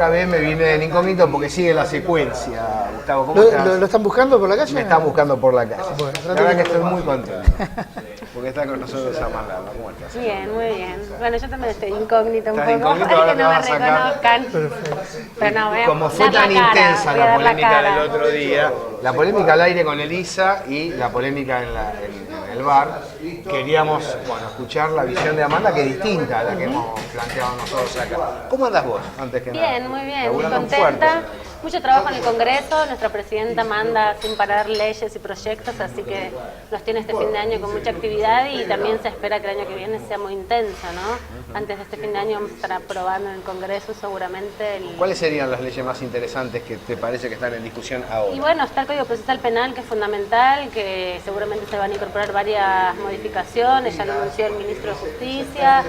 otra vez me vine en incógnito porque sigue la secuencia. Gustavo, ¿cómo estás? ¿Lo están buscando por la calle? Me están buscando por la calle. Bueno, la verdad que estoy muy contento. Porque está con nosotros Amanda. ¿Cómo estás? Bien, muy bien. Bueno, yo también estoy incógnita un poco. Incógnito, Para ahora que te no me vas a sacar. reconozcan. Perfecto. Pero no, Como fue tan intensa la polémica del otro día, la polémica al aire con Elisa y la polémica en el bar, queríamos escuchar la visión de Amanda, que es distinta a la que hemos planteado nosotros acá. ¿Cómo andas vos, antes que nada? Bien, muy bien, muy Laburando contenta. fuerte. Mucho trabajo en el Congreso, nuestra presidenta manda sin parar leyes y proyectos, así que nos tiene este fin de año con mucha actividad y también se espera que el año que viene sea muy intenso, ¿no? Antes de este fin de año vamos a estar aprobando en el Congreso seguramente ¿Cuáles serían las leyes más interesantes que te parece que están en discusión ahora? Y bueno, está el Código Procesal Penal, que es fundamental, que seguramente se van a incorporar varias modificaciones, ya lo anunció el Ministro de Justicia,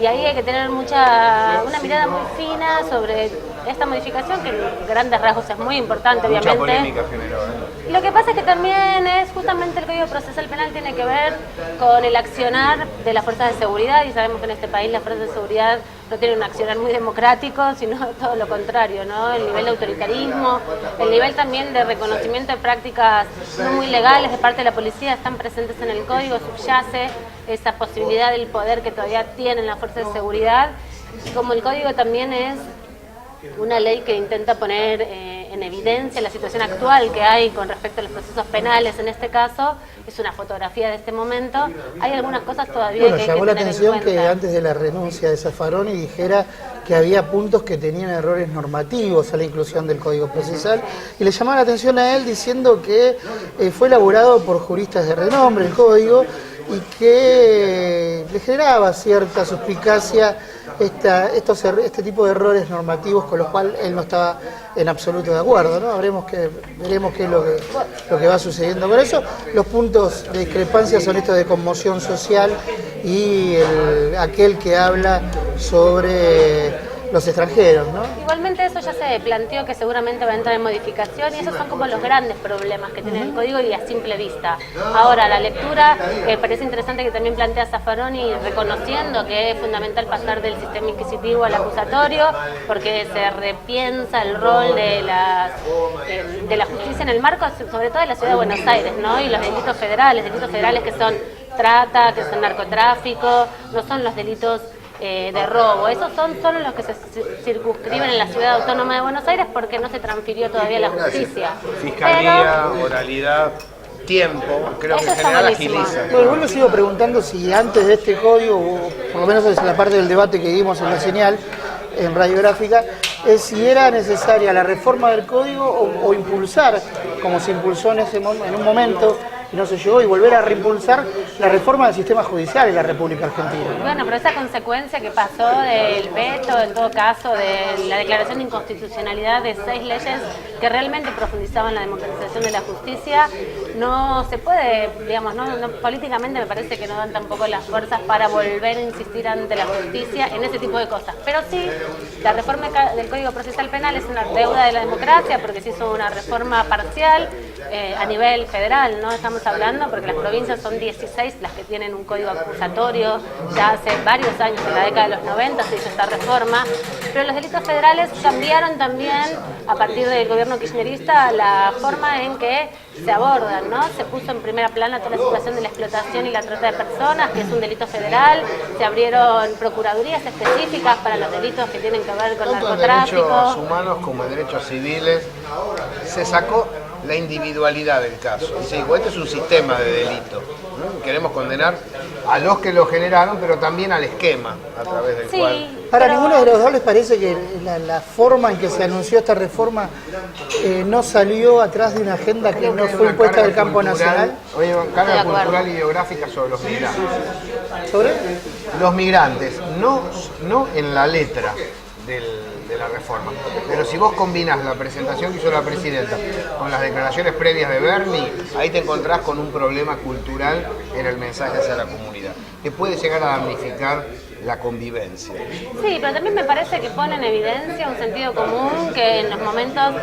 y ahí hay que tener una mirada muy fina sobre esta modificación, que en grandes rasgos es muy importante, obviamente. Mucha polémica generó, ¿eh? Lo que pasa es que también es justamente el Código Procesal Penal tiene que ver con el accionar de las fuerzas de seguridad, y sabemos que en este país las fuerzas de seguridad no tienen un accionar muy democrático, sino todo lo contrario, ¿no? El nivel de autoritarismo, el nivel también de reconocimiento de prácticas no muy legales de parte de la policía están presentes en el Código, subyace esa posibilidad del poder que todavía tienen las fuerzas de seguridad, y como el Código también es una ley que intenta poner en evidencia la situación actual que hay con respecto a los procesos penales, en este caso, es una fotografía de este momento, hay algunas cosas todavía que hay que llamó la tener en atención cuenta. que antes de la renuncia de Zaffaroni dijera que había puntos que tenían errores normativos a la inclusión del Código Procesal, y le llamaba la atención a él diciendo que fue elaborado por juristas de renombre el Código, y que le generaba cierta suspicacia este tipo de errores normativos, con los cuales él no estaba en absoluto de acuerdo, ¿no? Veremos qué es lo que va sucediendo con eso. Los puntos de discrepancia son estos de conmoción social y aquel que habla sobre los extranjeros, ¿no? Igualmente eso ya se planteó que seguramente va a entrar en modificación, y esos son como los grandes problemas que tiene el Código y a simple vista. Ahora, la lectura, parece interesante que también plantea Zaffaroni, reconociendo que es fundamental pasar del sistema inquisitivo al acusatorio, porque se repiensa el rol de la justicia en el marco, sobre todo de la ciudad de Buenos Aires, ¿no? Y los delitos federales que son trata, que son narcotráfico, no son los delitos de robo. Esos son solo los que se circunscriben en la ciudad autónoma de Buenos Aires porque no se transfirió todavía a la justicia. Fiscalía, oralidad, tiempo, creo que en general agiliza. Bueno, yo lo sigo preguntando si antes de este código, o por lo menos es la parte del debate que dimos en la señal, en radiográfica, es si era necesaria la reforma del código o impulsar, como se impulsó en un momento y no se llegó, y volver a reimpulsar la reforma del sistema judicial en la República Argentina, ¿no? Bueno, pero esa consecuencia que pasó del veto, en todo caso, de la declaración de inconstitucionalidad de 6 leyes que realmente profundizaban la democratización de la justicia, no se puede, digamos, políticamente me parece que no dan tampoco las fuerzas para volver a insistir ante la justicia en ese tipo de cosas. Pero sí, la reforma del Código Procesal Penal es una deuda de la democracia porque se hizo una reforma parcial a nivel federal, ¿no? Estamos hablando porque las provincias son 16 las que tienen un código acusatorio, ya hace varios años, en la década de los 90 se hizo esta reforma, pero los delitos federales cambiaron también a partir del gobierno kirchnerista la forma en que se abordan, ¿no? Se puso en primera plana toda la situación de la explotación y la trata de personas, que es un delito federal, se abrieron procuradurías específicas para los delitos que tienen que ver con narcotráfico. Tanto en derechos humanos como en derechos civiles, se sacó la individualidad del caso. Y se dijo, este es un sistema de delito, ¿no? Queremos condenar a los que lo generaron, pero también al esquema a través del cual... Para ninguno de los dos les parece que la forma en que se anunció esta reforma no salió atrás de una agenda que no fue impuesta del campo nacional. Oye, carga cultural y geográfica sobre los migrantes. ¿Sobre? Los migrantes, no en la letra de la reforma, pero si vos combinas la presentación que hizo la presidenta con las declaraciones previas de Bernie, ahí te encontrás con un problema cultural en el mensaje hacia la comunidad, que puede llegar a damnificar la convivencia. Sí, pero también me parece que pone en evidencia un sentido común que en los momentos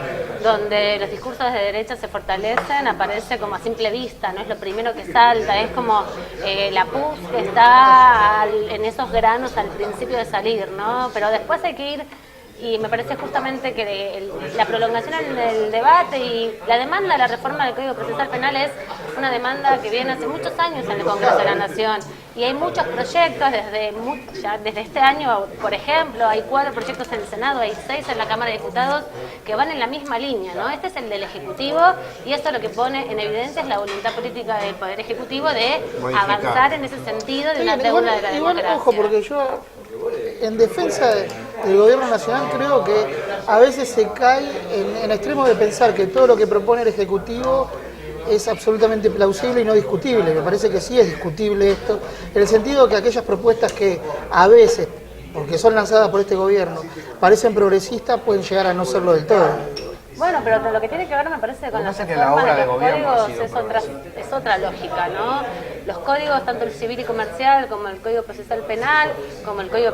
donde los discursos de derecha se fortalecen aparece como a simple vista, no es lo primero que salta, es como la pus que está en esos granos al principio de salir, ¿no? Pero después hay que ir y me parece justamente que la prolongación en el debate y la demanda de la reforma del Código Procesal Penal es una demanda que viene hace muchos años en el Congreso de la Nación. Y hay muchos proyectos, desde este año, por ejemplo, hay 4 proyectos en el Senado, hay 6 en la Cámara de Diputados que van en la misma línea, ¿no? Este es el del Ejecutivo y esto lo que pone en evidencia es la voluntad política del Poder Ejecutivo de avanzar en ese sentido de una deuda de la democracia. Ojo, porque yo, en defensa del gobierno nacional, creo que a veces se cae en extremo de pensar que todo lo que propone el Ejecutivo es absolutamente plausible y no discutible. Me parece que sí es discutible esto, en el sentido que aquellas propuestas que a veces, porque son lanzadas por este gobierno, parecen progresistas, pueden llegar a no serlo del todo. Bueno, pero lo que tiene que ver, me parece, con las reformas de los códigos es es otra lógica, ¿no? Los códigos, tanto el civil y comercial, como el Código Procesal Penal, como el Código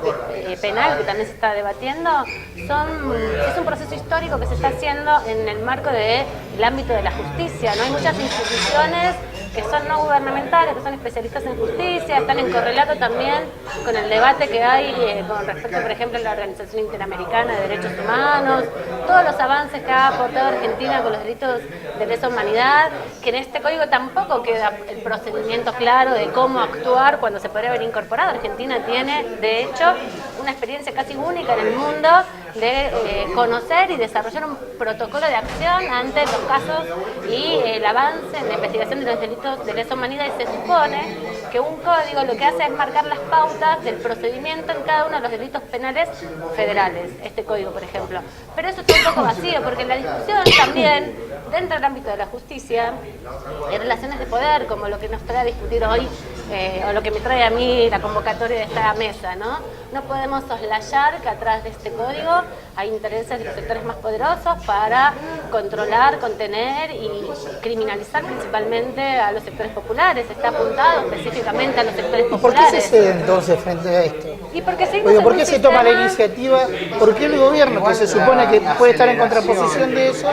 Penal, que también se está debatiendo, es un proceso histórico que se está haciendo en el marco del ámbito de la justicia, ¿no? Hay muchas instituciones que son no gubernamentales, que son especialistas en justicia, están en correlato también con el debate que hay con respecto, por ejemplo, a la Organización Interamericana de Derechos Humanos, todos los avances que ha aportado Argentina con los delitos de lesa humanidad, que en este código tampoco queda el procedimiento claro de cómo actuar cuando se podría haber incorporado. Argentina tiene, de hecho, una experiencia casi única en el mundo de conocer y desarrollar un protocolo de acción ante los casos y el avance en la investigación de los delitos de lesa humanidad, y se supone que un código lo que hace es marcar las pautas del procedimiento en cada uno de los delitos penales federales, este código, por ejemplo. Pero eso está un poco vacío, porque la discusión también, dentro del ámbito de la justicia, en relaciones de poder, como lo que nos trae a discutir hoy, o lo que me trae a mí la convocatoria de esta mesa, ¿no? No podemos soslayar que atrás de este código hay intereses de los sectores más poderosos para controlar, contener y criminalizar principalmente a los sectores populares. Está apuntado específicamente a los sectores populares. ¿Por qué se cede entonces frente a esto? ¿Y por qué ¿Por qué se toma la iniciativa? ¿Por qué el gobierno, que se supone que puede estar en contraposición de eso,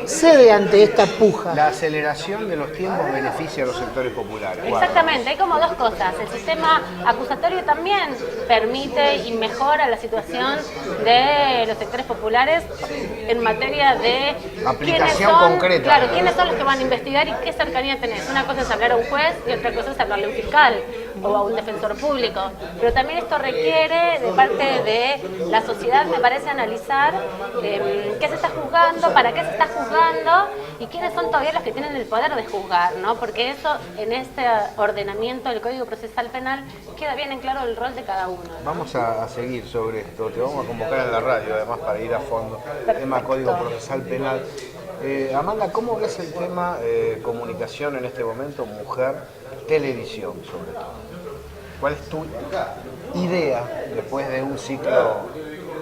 cede ante esta puja? La aceleración de los tiempos beneficia a los sectores populares. Exactamente, hay como dos cosas. El sistema acusatorio también permite y mejora la situación de los sectores populares en materia de aplicación concreta. Claro, quiénes son los que van a investigar y qué cercanía tenés. Una cosa es hablar a un juez y otra cosa es hablarle a un fiscal o a un defensor público. Pero también esto requiere de parte de la sociedad, me parece, analizar qué se está juzgando, para qué se está juzgando y quiénes son todavía los que tienen el poder de juzgar, ¿no? Porque eso, en este ordenamiento del Código Procesal Penal, queda bien en claro el rol de cada uno. Vamos a seguir sobre esto, te vamos a convocar en la radio, además, para ir a fondo. Perfecto. Tema Código Procesal Penal. Amanda, ¿cómo ves el tema comunicación en este momento, mujer, televisión sobre todo? ¿Cuál es tu idea después de un ciclo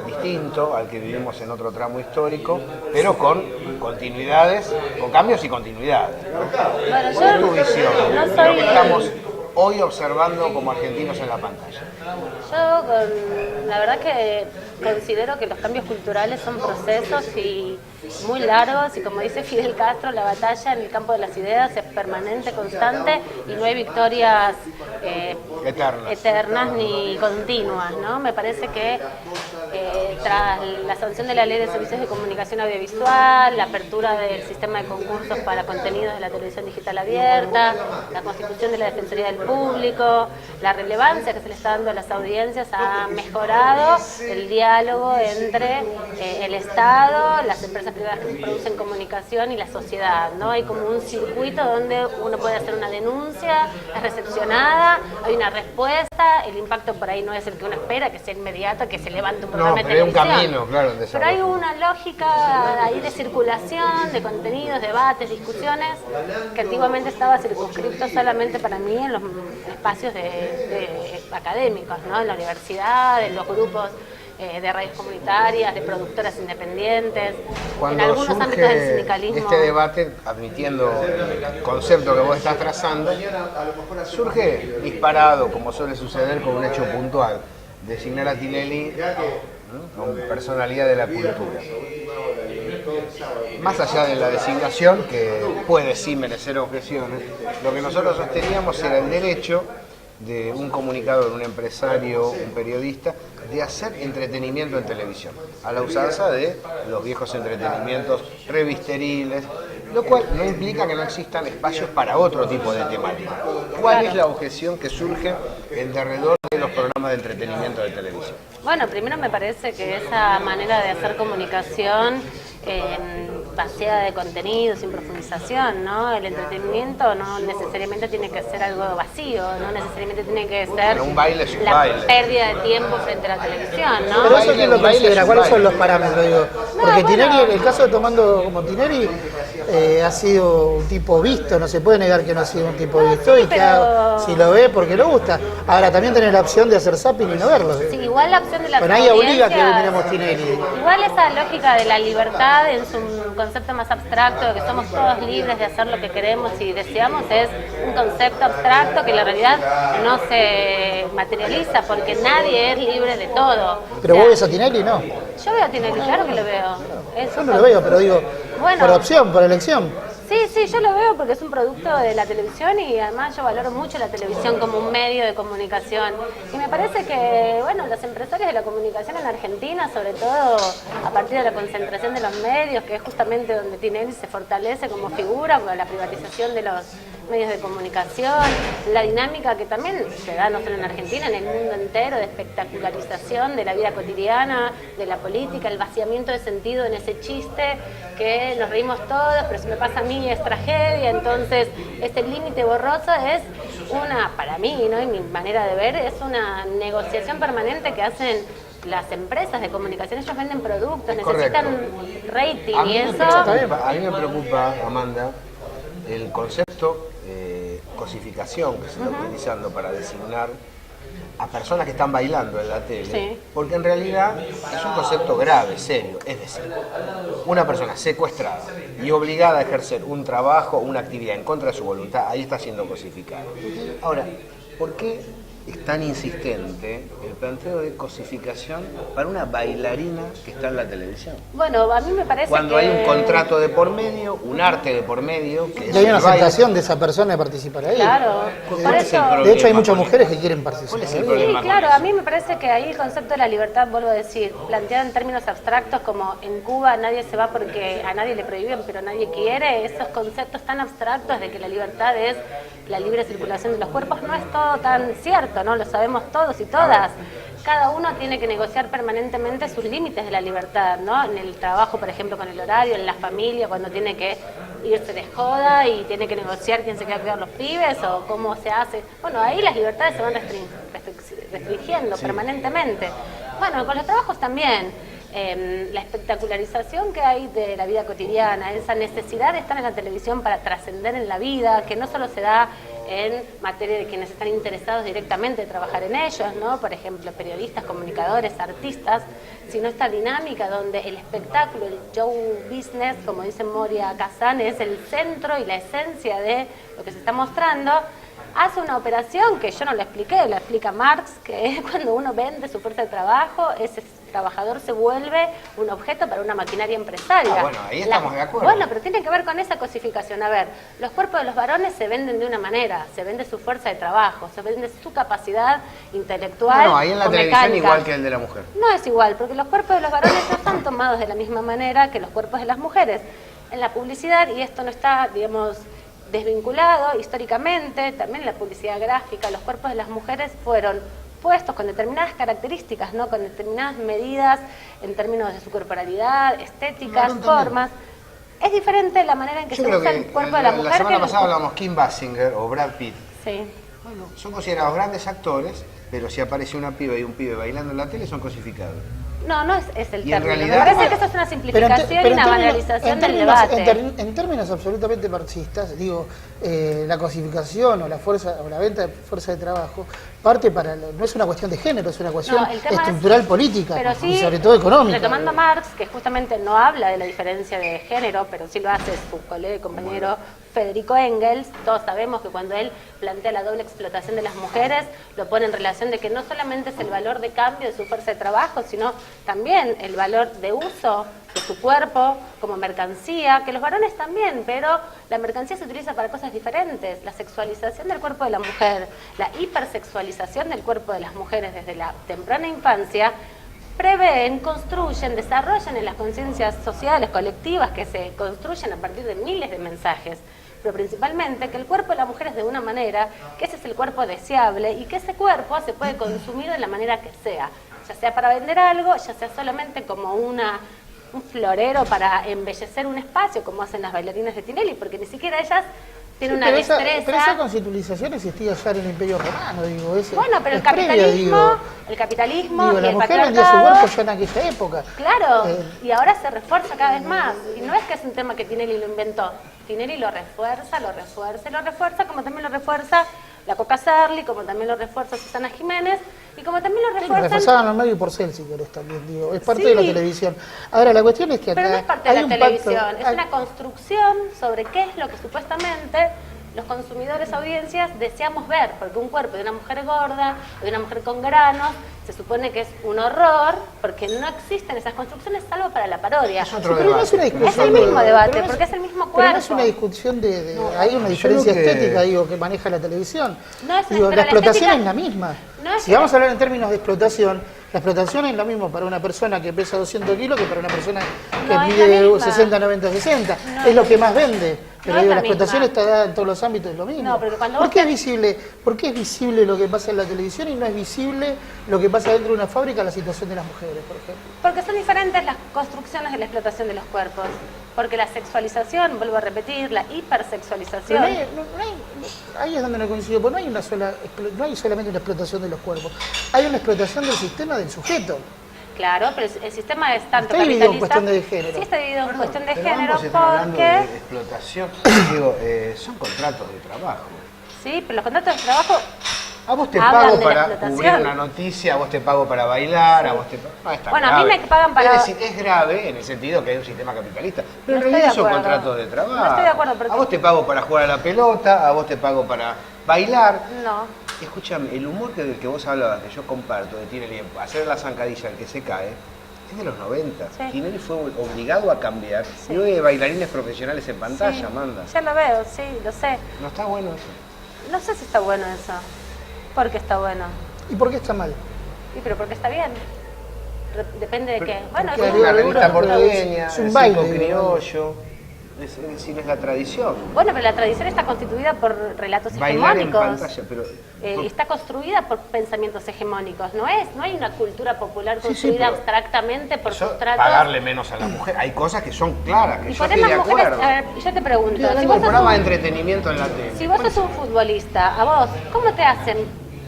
distinto al que vivimos en otro tramo histórico, pero con continuidades, con cambios y continuidades, ¿no? Bueno, ¿Cuál es tu visión no de soy lo que estamos hoy observando como argentinos en la pantalla? Yo, la verdad que considero que los cambios culturales son procesos y muy largos, y como dice Fidel Castro, la batalla en el campo de las ideas es permanente, constante, y no hay victorias eternas ni continuas, ¿no? Me parece que tras la sanción de la Ley de Servicios de Comunicación Audiovisual, la apertura del sistema de concursos para contenidos de la televisión digital abierta, la constitución de la Defensoría del Público, la relevancia que se le está dando a las audiencias, ha mejorado el diálogo entre el Estado, las empresas privadas que producen comunicación y la sociedad, ¿no? Hay como un circuito donde uno puede hacer una denuncia, es recepcionada, hay una respuesta, el impacto por ahí no es el que uno espera, que sea inmediato, que se levante un programa de televisión. Hay un camino, claro, en pero hay una lógica ahí de circulación, de contenidos, debates, discusiones, que antiguamente estaba circunscripto solamente para mí en los espacios de académicos, ¿no? En la universidad, en los grupos de radios comunitarias, de productoras independientes, Cuando en algunos ámbitos del sindicalismo. Este debate, admitiendo el concepto que vos estás trazando, surge disparado, como suele suceder con un hecho puntual, designar a Tinelli como personalidad de la cultura. Más allá de la designación, que puede sí merecer objeciones, lo que nosotros sosteníamos era el derecho de un comunicador, un empresario, un periodista, de hacer entretenimiento en televisión, a la usanza de los viejos entretenimientos revisteriles, lo cual no implica que no existan espacios para otro tipo de temática. ¿Cuál es la objeción que surge en derredor de los programas de entretenimiento de televisión? Bueno, primero me parece que esa manera de hacer comunicación vaciada de contenido, sin profundización, ¿no? El entretenimiento no necesariamente tiene que ser algo vacío, no necesariamente tiene que ser un baile es un la baile. pérdida de tiempo frente a la televisión, ¿no? Pero eso quién lo considera, ¿cuáles son los baile. parámetros? Digo? Porque Tinelli, en el caso de tomando como Tinelli, ha sido un tipo visto, no se puede negar que no ha sido un tipo visto y que pero- si lo ve porque lo gusta. Ahora también tenés la opción de hacer zapping y no verlo. Sí, igual la opción de la Bueno, ahí obliga a que audiencia- miremos Tinelli. Igual esa lógica de la libertad en su concepto más abstracto, de que somos todos libres de hacer lo que queremos y deseamos, es un concepto abstracto que en la realidad no se materializa porque nadie es libre de todo. Pero O sea, vos ves a Tinelli, no. yo veo a Tinelli, claro que lo veo. Es Yo un no lo veo, pero digo, Bueno. por opción, por elección. Sí, yo lo veo porque es un producto de la televisión y además yo valoro mucho la televisión como un medio de comunicación. Y me parece que, bueno, los empresarios de la comunicación en Argentina, sobre todo a partir de la concentración de los medios, que es justamente donde Tinelli se fortalece como figura, con la privatización de los medios de comunicación, la dinámica que también se da no solo en Argentina, en el mundo entero, de espectacularización de la vida cotidiana, de la política, el vaciamiento de sentido en ese chiste que nos reímos todos, pero si me pasa a mí es tragedia, entonces ese límite borroso es una, para mí, ¿no? Y mi manera de ver, es una negociación permanente que hacen las empresas de comunicación. Ellos venden productos, necesitan rating A mí, y eso... a mí me preocupa, Amanda, el concepto cosificación que se está utilizando para designar a personas que están bailando en la tele, Sí. porque en realidad es un concepto grave, serio. Es decir, una persona secuestrada y obligada a ejercer un trabajo, una actividad en contra de su voluntad, ahí está siendo cosificada. Ahora, ¿por qué es tan insistente el planteo de cosificación para una bailarina que está en la televisión? Bueno, a mí me parece Cuando que... hay un contrato de por medio, un arte de por medio, que es Y hay una el baile. aceptación de esa persona de participar ahí. Claro, por ¿Cuál es el eso... problema? De hecho, hay muchas mujeres que quieren participar. ¿Cuál es el ahí. problema? Sí, claro, a mí me parece que ahí el concepto de la libertad, vuelvo a decir, planteado en términos abstractos como en Cuba nadie se va porque a nadie le prohíben pero nadie quiere, esos conceptos tan abstractos de que la libertad es la libre circulación de los cuerpos, no es todo tan cierto, ¿no? Lo sabemos todos y todas. Cada uno tiene que negociar permanentemente sus límites de la libertad, ¿no? En el trabajo, por ejemplo, con el horario, en la familia, cuando tiene que irse de joda y tiene que negociar quién se queda a cuidar los pibes o cómo se hace. Bueno, ahí las libertades se van restringiendo permanentemente. Bueno, con los trabajos también. La espectacularización que hay de la vida cotidiana, esa necesidad de estar en la televisión para trascender en la vida, que no solo se da en materia de quienes están interesados directamente de trabajar en ellos, ¿no? Por ejemplo, periodistas, comunicadores, artistas, sino esta dinámica donde el espectáculo, el show business, como dice Moria Kazan, es el centro y la esencia de lo que se está mostrando. Hace una operación que yo no la expliqué, la explica Marx, que es cuando uno vende su fuerza de trabajo, ese trabajador se vuelve un objeto para una maquinaria empresaria. Ah, bueno, ahí estamos de acuerdo. Bueno, pero tiene que ver con esa cosificación. A ver, los cuerpos de los varones se venden de una manera, se vende su fuerza de trabajo, se vende su capacidad intelectual No, ahí en la o televisión mecánica. igual que el de la mujer. No es igual, porque los cuerpos de los varones no están tomados de la misma manera que los cuerpos de las mujeres. En la publicidad, y esto no está, digamos, desvinculado históricamente, también en la publicidad gráfica, los cuerpos de las mujeres fueron puestos con determinadas características, ¿no? Con determinadas medidas en términos de su corporalidad, estéticas, Claro, también. formas. Es diferente la manera en que Yo se creo usa que el cuerpo de la mujer la semana que pasada hablábamos Kim Basinger o Brad Pitt. Sí. Bueno, son considerados grandes actores, pero si aparece una piba y un pibe bailando en la tele son cosificados. No, no es el Y en término. realidad- Me parece que eso es una simplificación y una banalización del debate. En términos absolutamente marxistas, digo, la cosificación o la fuerza o la venta de fuerza de trabajo parte para no es una cuestión de género, es una cuestión No, el tema estructural es- política pero sí, y sobre todo económica. Retomando a Marx, que justamente no habla de la diferencia de género, pero sí lo hace su colega y compañero Federico Engels. Todos sabemos que cuando él plantea la doble explotación de las mujeres, lo pone en relación de que no solamente es el valor de cambio de su fuerza de trabajo, sino también el valor de uso de su cuerpo como mercancía, que los varones también, pero la mercancía se utiliza para cosas diferentes. La sexualización del cuerpo de la mujer, la hipersexualización del cuerpo de las mujeres desde la temprana infancia, prevén, construyen, desarrollan en las conciencias sociales, colectivas, que se construyen a partir de miles de mensajes, pero principalmente que el cuerpo de la mujer es de una manera, que ese es el cuerpo deseable y que ese cuerpo se puede consumir de la manera que sea, ya sea para vender algo, ya sea solamente como un florero para embellecer un espacio, como hacen las bailarinas de Tinelli, porque ni siquiera ellas tienen una destreza. Pero esa constitulización existía ya en el Imperio Romano, digo. Bueno, pero el capitalismo digo, y la el mujer vendía su patriarcado, cuerpo ya en aquella época. claro, y ahora se refuerza cada vez más. Y no es que es un tema que Tinelli lo inventó. Tinelli lo refuerza, como también lo refuerza la Coca Sarli, como también lo refuerza Susana Jiménez, y como también lo refuerzan... Reforzaban al medio y Porcel, si querés, también, digo. Es parte Sí. de la televisión. Ahora, la cuestión es que acá Pero no es parte hay de la un televisión, pacto- es una construcción sobre qué es lo que supuestamente los consumidores, audiencias, deseamos ver, porque un cuerpo de una mujer gorda, de una mujer con granos, se supone que es un horror, porque no existen esas construcciones salvo para la parodia. Es otro Pero no es una debate. discusión Es el mismo de- debate, pero no porque es el mismo Pero cuerpo. no es una discusión hay una yo diferencia creo que- estética, digo, que maneja la televisión. No es- Digo, pero la la explotación estética- es la misma. no es Si que- vamos a hablar en términos de explotación, la explotación es lo mismo para una persona que pesa 200 kilos que para una persona que No, es la mide misma. 60, 90, 60. No, es lo que más vende. Pero no es digo, la la explotación misma. está dada en todos los ámbitos, es lo mismo. No, porque cuando ¿Por vos qué es visible lo que pasa en la televisión y no es visible lo que pasa dentro de una fábrica, la situación de las mujeres, por ejemplo? Porque son diferentes las construcciones de la explotación de los cuerpos. Porque la sexualización, vuelvo a repetir, la Pero hipersexualización... ahí es donde no coincido, porque no hay solamente una explotación de los cuerpos, hay una explotación del sistema del sujeto. Claro, pero el sistema es tanto Está dividido en capitalista... cuestión de género. Sí, está dividido en cuestión de Pero género ambos están hablando porque... de explotación. Digo, son contratos de trabajo. Sí, pero los contratos de trabajo... A vos te Hablan pago de la para explotación. cubrir una noticia, a vos te pago para bailar, a vos te pago... No, está Bueno, a mí grave. me pagan para- Es decir, es grave en el sentido que hay un sistema capitalista. Pero No en estoy realidad de son acuerdo. contratos de trabajo. No estoy de acuerdo, porque- A vos te pago para jugar a la pelota, a vos te pago para bailar. No. Escúchame, el humor del que vos hablabas, que yo comparto, de Tinelli, hacer la zancadilla al que se cae, es de los 90. Sí. Tinelli fue obligado a cambiar. Y hoy hay bailarines profesionales en pantalla, Sí, Amanda. ya lo veo, sí, lo sé. No está bueno eso. No sé si está bueno eso. ¿Por qué está bueno? ¿Y por qué está mal? Sí, pero porque está bien. Depende de qué. Bueno, porque es Es una Algunos revista algunos porteña, es un el baile, circo digamos. criollo, es decir, es la tradición. bueno, pero la tradición está constituida por relatos Bailar en hegemónicos. pantalla, pero... Está construida por pensamientos hegemónicos. No hay una cultura popular Sí, sí, construida pero abstractamente por eso, sustratos. pagarle menos a la mujer. Hay cosas que son claras, que Y yo poner estoy de las mujeres. acuerdo. A ver, yo te pregunto. Estoy hablando de un programa de entretenimiento en la tele. Si vos sos un futbolista, a vos, ¿cómo te hacen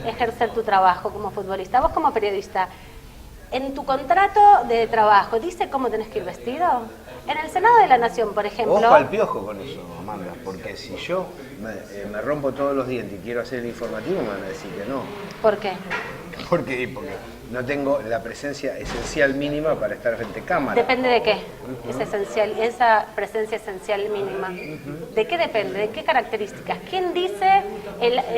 ejercer tu trabajo como futbolista? A vos como periodista, en tu contrato de trabajo, ¿dice cómo tenés que ir vestido? En el Senado de la Nación, por ejemplo... Ojo al piojo con eso, Amanda, porque si yo me rompo todos los dientes y quiero hacer el informativo, me van a decir que no. ¿Por qué? Porque no tengo la presencia esencial mínima para estar frente a cámara. Depende de qué, es esencial, esa presencia esencial mínima. ¿De qué depende? ¿De qué características? ¿Quién dice,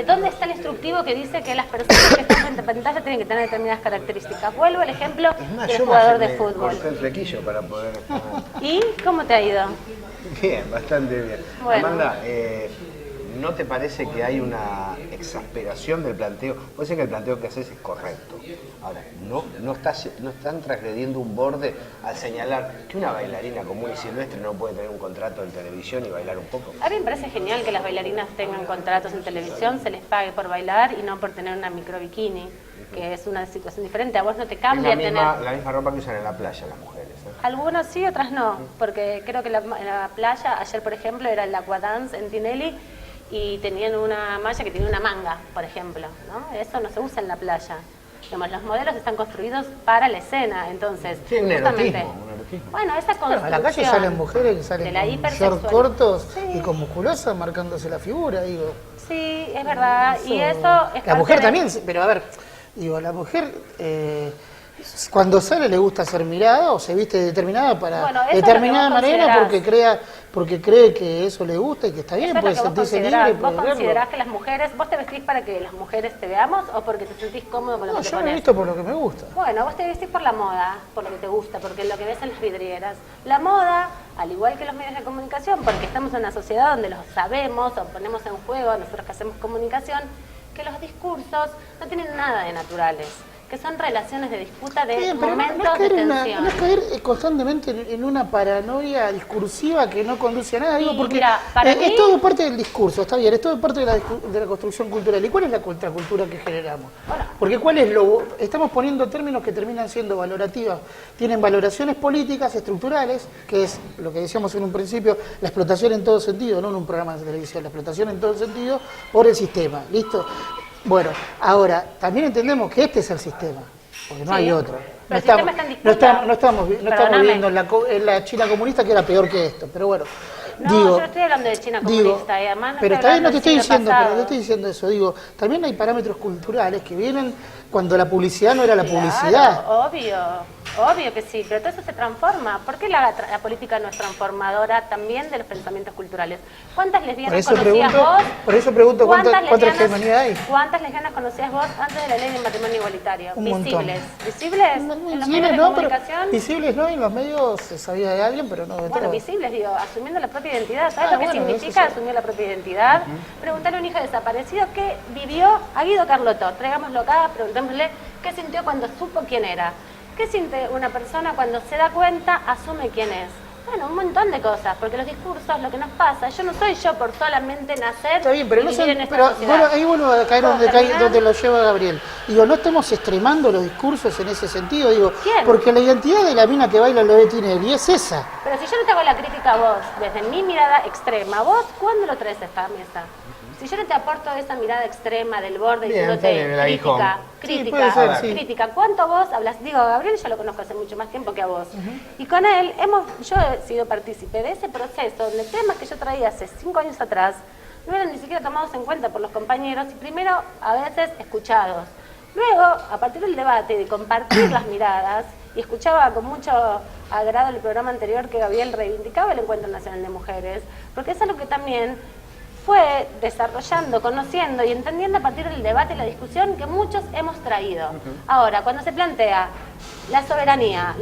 dónde está el instructivo que dice que las personas que están frente a pantalla tienen que tener determinadas características? Vuelvo al ejemplo Es más, del yo jugador de me fútbol. corté el flequillo para poder... ¿Y cómo te ha ido? Bien, bastante bien. Bueno. Amanda, ¿no te parece que hay una exasperación del planteo? Puede ser que el planteo que haces es correcto. Ahora, no están transgrediendo un borde al señalar que una bailarina común y silvestre no puede tener un contrato en televisión y bailar un poco. A mí me parece genial que las bailarinas tengan contratos en televisión, se les pague por bailar y no por tener una micro bikini, que es una situación diferente. A vos no te Es cambia la tener... misma ropa que usan en la playa las mujeres. Algunas sí, otras no, porque creo que en la playa, ayer por ejemplo, era el aquadance en Tinelli y tenían una malla que tenía una manga, por ejemplo, ¿no? Eso no se usa en la playa. Digamos, los modelos están construidos para la escena, entonces, Sí, un justamente... erotismo. Bueno, esa Bueno, construcción... a la calle salen mujeres que de salen la con short hipersexualidad. cortos Sí. y con musculosas marcándose la figura, digo. Sí, es verdad, y eso es La parte mujer de- también, pero a ver, digo, la mujer cuando sale le gusta ser mirada o se viste determinada para Bueno, eso determinada es lo que vos manera considerás. porque cree que eso le gusta y que está bien, Eso es puede lo que vos sentirse considerás. libre. ¿Vos puede verlo. considerás que las mujeres, vos te vestís para que las mujeres te veamos o porque te sentís cómodo con lo No, que te yo me he pones? visto por lo que me gusta. Bueno, vos te vestís por la moda, por lo que te gusta, porque es lo que ves en las vidrieras. La moda, al igual que los medios de comunicación, porque estamos en una sociedad donde los sabemos o ponemos en juego, nosotros que hacemos comunicación, que los discursos no tienen nada de naturales, que son relaciones de disputa de Bien, pero momentos no es caer, de en tensión. no es caer constantemente en una paranoia discursiva que no conduce a nada, digo, Sí, porque mira, para mí- es todo parte del discurso, está bien, es todo parte de la construcción cultural. ¿Y cuál es la contracultura que generamos? Bueno. Porque estamos poniendo términos que terminan siendo valorativas, tienen valoraciones políticas, estructurales, que es lo que decíamos en un principio, la explotación en todo sentido, no en un programa de televisión, la explotación en todo sentido por el sistema, ¿listo? Bueno, ahora, también entendemos que este es el sistema, porque no Sí, hay otro. pero el sistema está en disputa. No estamos Perdóname. viendo en la China comunista que era peor que esto, pero bueno. No, digo, yo no estoy hablando de China comunista y además no pero estoy está bien, no hablando te estoy del siglo diciendo, pero pasado. te estoy diciendo eso, digo, también hay parámetros culturales que vienen cuando la publicidad no era la publicidad. Claro, obvio que sí, pero todo eso se transforma. ¿Por qué la política no es transformadora también de los pensamientos culturales? ¿Cuántas lesbianas conocías vos? Por eso pregunto cuánta lesbianas- hegemonía hay. ¿Cuántas lesbianas conocías vos antes de la ley de matrimonio igualitario? Un montón. ¿Visibles? ¿En los medios Visibles de no, pero comunicación? visibles no, en los medios se sabía de alguien, pero no de Bueno, todos. visibles, digo, asumiendo la propia identidad. ¿Sabes lo que bueno, significa eso sí. asumir la propia identidad? Preguntarle a un hijo desaparecido qué vivió a Guido Carlotto. Traigámoslo acá, preguntémosle qué sintió cuando supo quién era. ¿Qué siente una persona cuando se da cuenta, asume quién es? Bueno, un montón de cosas, porque los discursos, lo que nos pasa, yo no soy yo por solamente nacer Está bien, pero y no vivir sé, en esta pero sociedad. bueno, ahí vuelvo a caer ¿Puedo donde, terminar? donde lo lleva Gabriel. Digo, no estamos extremando los discursos en ese sentido, digo, ¿Quién? porque la identidad de la mina que baila lo de Tinelli es esa. Pero si yo no te hago la crítica a vos, desde mi mirada extrema, ¿vos cuándo lo traes a esta mesa? Si yo no te aporto esa mirada extrema del borde Bien, está diciéndote bien, el aguijón. Sí, puede ser, sí. crítica, ¿cuánto vos hablas? Digo, a Gabriel yo lo conozco hace mucho más tiempo que a vos. Y con él yo he sido partícipe de ese proceso donde temas que yo traía hace 5 años atrás no eran ni siquiera tomados en cuenta por los compañeros y primero a veces escuchados. Luego, a partir del debate, de compartir las miradas, y escuchaba con mucho agrado el programa anterior que Gabriel reivindicaba el Encuentro Nacional de Mujeres, porque es algo que también fue desarrollando, conociendo y entendiendo a partir del debate y la discusión que muchos hemos traído. Ahora, cuando se plantea la soberanía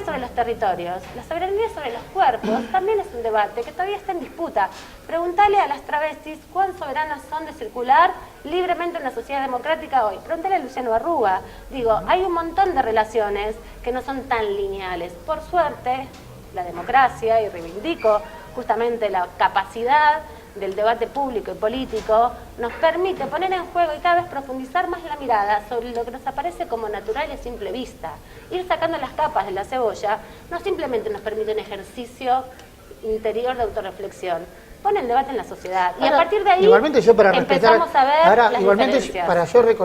sobre los territorios, la soberanía sobre los cuerpos, también es un debate que todavía está en disputa. Preguntale a las travestis cuán soberanas son de circular libremente en la sociedad democrática hoy. Preguntale a Luciano Arruga. Digo, hay un montón de relaciones que no son tan lineales. Por suerte, la democracia, y reivindico justamente la capacidad del debate público y político, nos permite poner en juego y cada vez profundizar más la mirada sobre lo que nos aparece como natural y a simple vista. Ir sacando las capas de la cebolla no simplemente nos permite un ejercicio interior de autorreflexión, pone el debate en la sociedad. Y a partir de ahí igualmente yo para respetar, empezamos a ver las igualmente diferencias. para yo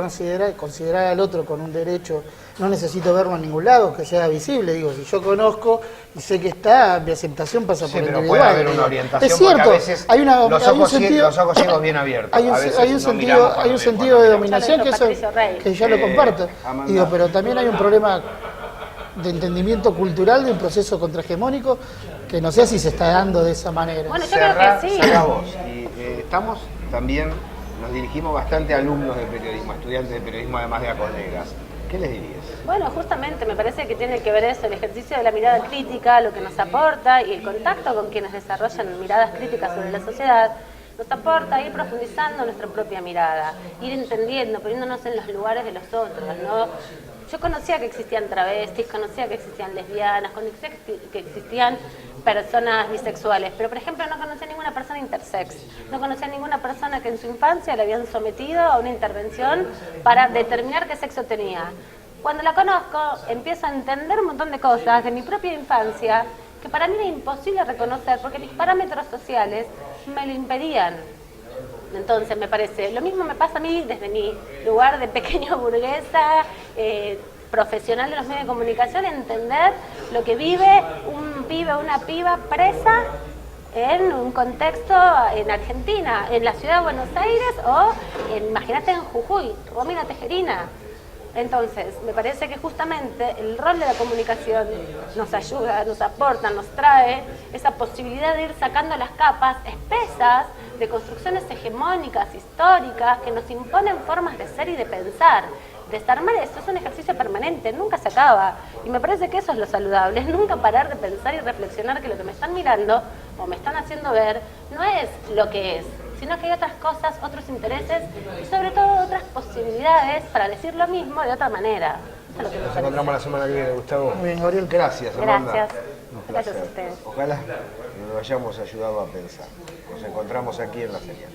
considerar al otro con un derecho, no necesito verlo en ningún lado, que sea visible. Digo, si yo conozco y sé que está, mi aceptación pasa Sí, por el pero individual. puede haber una orientación, es cierto, porque a veces hay los ojos ciegos bien abiertos. Hay un, A veces hay un no sentido, miramos hay un cuando sentido de miramos. dominación Ya lo dijo Patricio Rey. que yo lo comparto. Amanda. Digo, pero también hay un problema de entendimiento cultural de un proceso contrahegemónico que no sé si se está dando de esa manera. Bueno, yo creo que sí. Cerrá vos. Y estamos también, nos dirigimos bastante a alumnos de periodismo, estudiantes de periodismo, además de a colegas. ¿Qué les dirías? Bueno, justamente me parece que tiene que ver eso, el ejercicio de la mirada crítica, lo que nos aporta y el contacto con quienes desarrollan miradas críticas sobre la sociedad, nos aporta ir profundizando nuestra propia mirada, ir entendiendo, poniéndonos en los lugares de los otros, ¿no? Yo conocía que existían travestis, conocía que existían lesbianas, conocía que existían personas bisexuales, pero por ejemplo no conocía ninguna persona intersex, no conocía ninguna persona que en su infancia le habían sometido a una intervención para determinar qué sexo tenía. Cuando la conozco, empiezo a entender un montón de cosas de mi propia infancia que para mí era imposible reconocer porque mis parámetros sociales me lo impedían. Entonces me parece, lo mismo me pasa a mí desde mi lugar de pequeña burguesa, profesional de los medios de comunicación, entender lo que vive un pibe o una piba presa en un contexto en Argentina, en la ciudad de Buenos Aires o imagínate en Jujuy, Romina Tejerina. Entonces, me parece que justamente el rol de la comunicación nos ayuda, nos aporta, nos trae esa posibilidad de ir sacando las capas espesas de construcciones hegemónicas, históricas, que nos imponen formas de ser y de pensar. Desarmar eso es un ejercicio permanente, nunca se acaba. Y me parece que eso es lo saludable, es nunca parar de pensar y reflexionar que lo que me están mirando o me están haciendo ver no es lo que es, sino que hay otras cosas, otros intereses y sobre todo otras posibilidades para decir lo mismo de otra manera. Eso es lo que me Nos parece. encontramos la semana que viene, Gustavo. Muy bien, Gabriel. Gracias, Amanda. Gracias. Un Gracias a placer. ustedes. Ojalá nos hayamos ayudado a pensar. Nos encontramos aquí en La Señal.